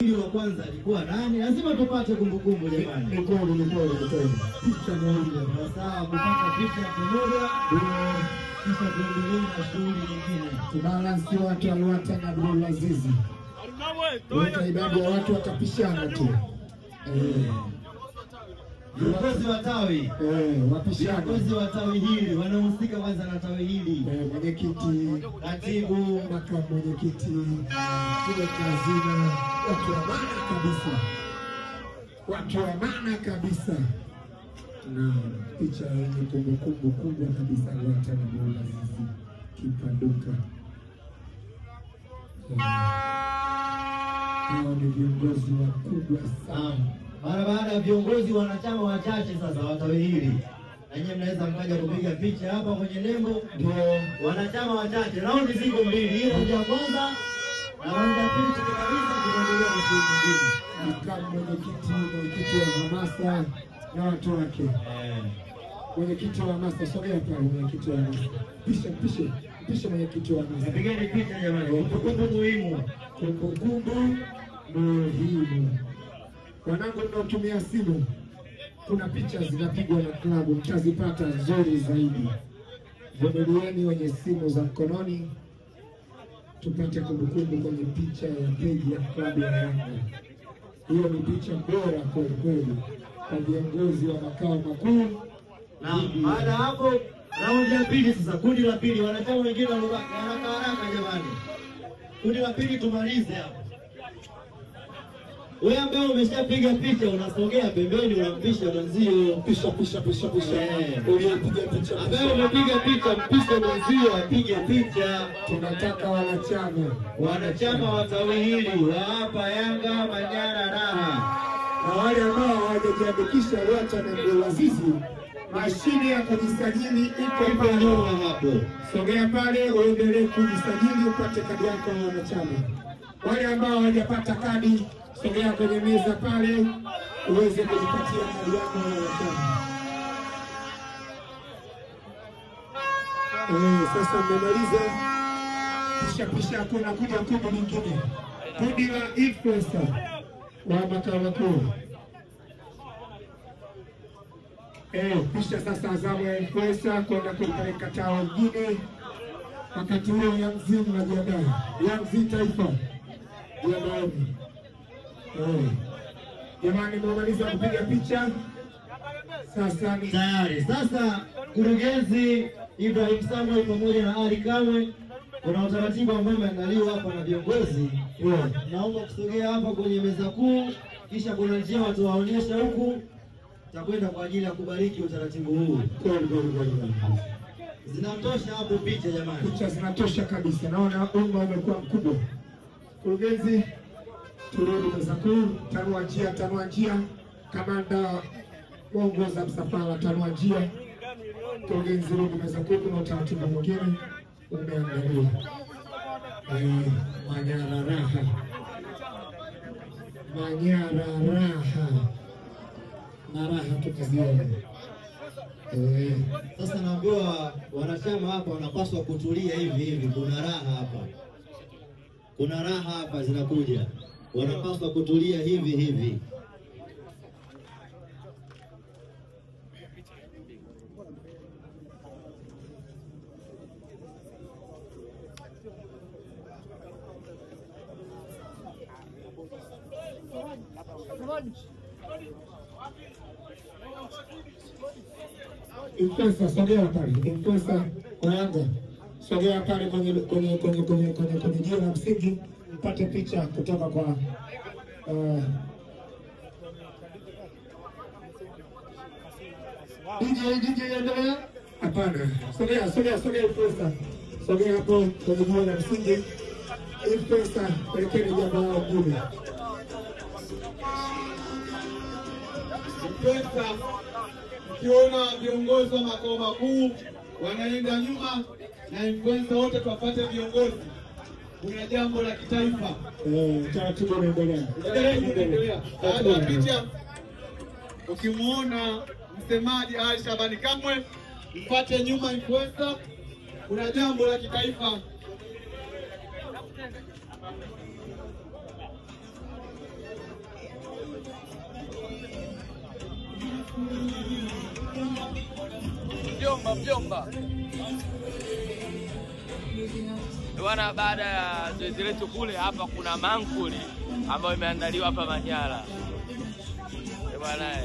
wa kwanza alikuwa nani? Lazima tupate kumbukumbu jamani. Ni kweli. Picha moja. Sawa, kupata picha pamoja. Kisha kuendelea na shughuli nyingine. Tunaanza watu walioata na Abdul Aziz. Wote idadi ya watu watapishana tu. Viongozi wa tawi. Wapishana. Viongozi wa tawi hili wanahusika kwanza na tawi hili. Mwenyekiti, katibu, makamu mwenyekiti, kile kazina, watu wa maana kabisa. Na picha yenye kumbukumbu kubwa kabisa wote na Abdul Aziz Kipanduka. Hao ni viongozi wakubwa sana. Mara baada ya viongozi wanachama wachache sasa wa tawi hili. Na nyinyi mnaweza mkaja kupiga picha hapa kwenye nembo. Ndio wanachama wachache. Raundi ziko mbili. Hii raundi ya kwanza na raundi ya pili kabisa tunaendelea na shughuli nyingine. Makamu mwenyekiti wa hamasa na watu wake. Mwenyekiti wa hamasa, sogea pale mwenyekiti wa hamasa. Pisha mwenyekiti wa hamasa. Pigeni picha jamani. Kumbukumbu muhimu. Wanangu mnaotumia simu, kuna picha zinapigwa na klabu, mtazipata nzuri zaidi. Vumilieni wenye simu za mkononi, tupate kumbukumbu kwenye picha ya peji ya klabu ya Yanga. Hiyo ni picha bora kweli kwa viongozi wa makao makuu. Na baada hapo raundi ya pili sasa, kundi la pili, wanachama wengine wanabaki haraka jamani. Kundi la pili tumalize hapo. Wewe ambaye umeshapiga picha unasogea pembeni, unampisha mwenzio. Pisha. Ulipiga picha. Ambaye umepiga picha mpisha mwenzio apige picha. Tunataka wanachama wa tawi hili wa hapa Yanga Manyara Raha. Na wale ambao hawajajiandikisha wote na Abdul Aziz, mashine ya kujisajili iko nyuma hapo. Sogea pale uendelee kujisajili upate kadi yako ya wanachama. Wale ambao hawajapata kadi, sogea kwenye meza pale uweze kujipatia kadi yako ya wanachama. Sasa mmemaliza. Pisha kuna kuja kundi lingine. Kundi la influencer wa makao makuu. Pisha sasa azamu ya influencer kwenda kupeleka tawa mjini. Wakati huo Yangzi mnajiandaa. Yangzi taifa. Jamani. Jamani mmemaliza kupiga picha. Sasa ni tayari. Sasa kurugenzi Ibrahim Samuel pamoja na Ali Kamwe, kuna utaratibu ambao umeandaliwa hapa na viongozi. Naomba kusogea hapa kwenye meza kuu, kisha kuna njia watu waonyesha huku. Takwenda kwa ajili ya kubariki utaratibu huu. Zinatosha hapo picha jamani. Picha zinatosha kabisa. Naona umma umekuwa mkubwa. Kurugenzi, turudi meza kuu, tanua njia. Kamanda waongoza msafara, tanua njia. Kurugenzi, rudi meza kuu, kuna utaratibu mwingine umeandaliwa. Manyara raha. Na raha tukaziona. Sasa naambiwa wanachama hapa wanapaswa kutulia hivi. Kuna raha hapa zinakuja. Wanapaswa kutulia hivi. Influencer, sogea pale. Influencer wa Yanga, sogea pale kwenye jiwe la msingi, mpate picha kutoka kwa DJ endelea. Hapana, sogea influencer. Sogea hapo kwenye jiwe la msingi. Influencer, pelekeni jambo lao kule. Influencer, ukiona viongozi wa makao makuu wanaenda nyuma na influencer wote tuwapate viongozi. Kuna jambo la kitaifa. Taratibu unaendelea. Baada ya picha, ukimuona msemaji Ali Shabani Kamwe, mpate nyuma influencer. Kuna jambo la kitaifa. Mjomba. Bwana, baada ya zoezi letu kule, hapa kuna mankuli ambayo imeandaliwa hapa Manyara. Bwana